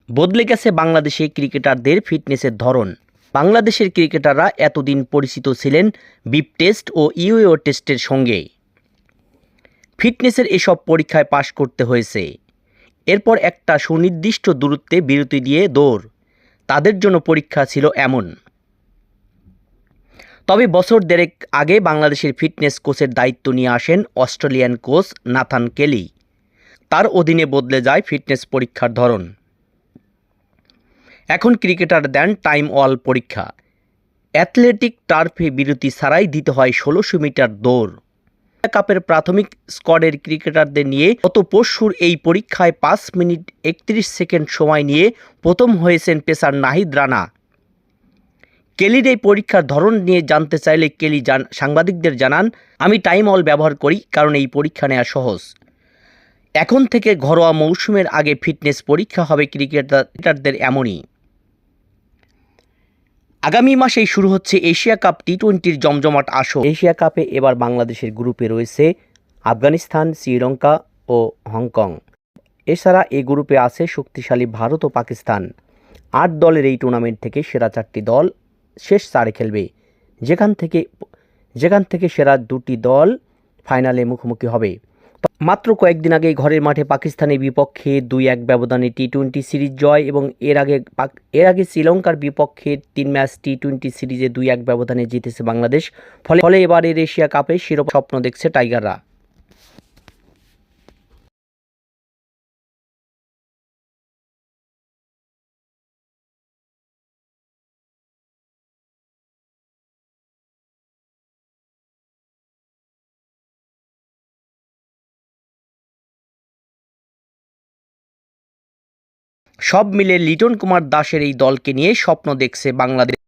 বদলে গেছে বাংলাদেশি ক্রিকেটারদের ফিটনেসের ধরন। বাংলাদেশের ক্রিকেটাররা এতদিন পরিচিত ছিলেন বিপ টেস্ট ও ইউএও টেস্টের সঙ্গে। ফিটনেসের এসব পরীক্ষায় পাশ করতে হয়েছে। এরপর একটা সুনির্দিষ্ট দূরত্বে বিরতি দিয়ে দৌড়। তাদের জন্য পরীক্ষা ছিল এমন। তবে বছর দেড়েক আগে বাংলাদেশের ফিটনেস কোচের দায়িত্ব নিয়ে আসেন অস্ট্রেলিয়ান কোচ নাথান কেলি। তার অধীনে বদলে যায় ফিটনেস পরীক্ষার ধরন। এখন ক্রিকেটার দেন টাইম ওয়াল পরীক্ষা। অ্যাথলেটিক টার্ফে বিরতি ছাড়াই দিতে হয় ১৬০০ মিটার দৌড়। কাপের প্রাথমিক স্কোয়াডের ক্রিকেটারদের নিয়ে গত পরশুর এই পরীক্ষায় ৫ মিনিট ৩১ সেকেন্ড সময় নিয়ে প্রথম হয়েছেন পেসার নাহিদ রানা। কেলির এই পরীক্ষার ধরন নিয়ে জানতে চাইলে কেলি সাংবাদিকদের জানান, আমি টাইম ওয়াল ব্যবহার করি কারণ এই পরীক্ষা নেওয়া সহজ। এখন থেকে ঘরোয়া মৌসুমের আগে ফিটনেস পরীক্ষা হবে ক্রিকেটারদের এমনই। আগামী মাসেই শুরু হচ্ছে এশিয়া কাপ টি-20-র জমজমাট আসর। এশিয়া কাপে এবার বাংলাদেশের গ্রুপে রয়েছে আফগানিস্তান, শ্রীলঙ্কা ও হংকং। এছাড়া এই গ্রুপে আছে শক্তিশালী ভারত ও পাকিস্তান। ৮ দলের এই টুর্নামেন্ট থেকে সেরা 4টি দল শেষ 4-এ খেলবে, যেখান থেকে সেরা 2টি দল ফাইনালে মুখোমুখি হবে। মাত্র কয়েকদিন আগে ঘরের মাঠে পাকিস্তানের বিপক্ষে ২-১ ব্যবধানে টি-20 সিরিজ জয় এবং এর আগে শ্রীলঙ্কার বিপক্ষে 3 ম্যাচ টি-20 সিরিজে ২-১ ব্যবধানে জিতেছে বাংলাদেশ। ফলে এবারের এশিয়া কাপে শিরোপা স্বপ্ন দেখছে টাইগাররা। সব মিলে লিটন কুমার দাসের এই দলকে নিয়ে স্বপ্ন দেখছে বাংলাদেশ।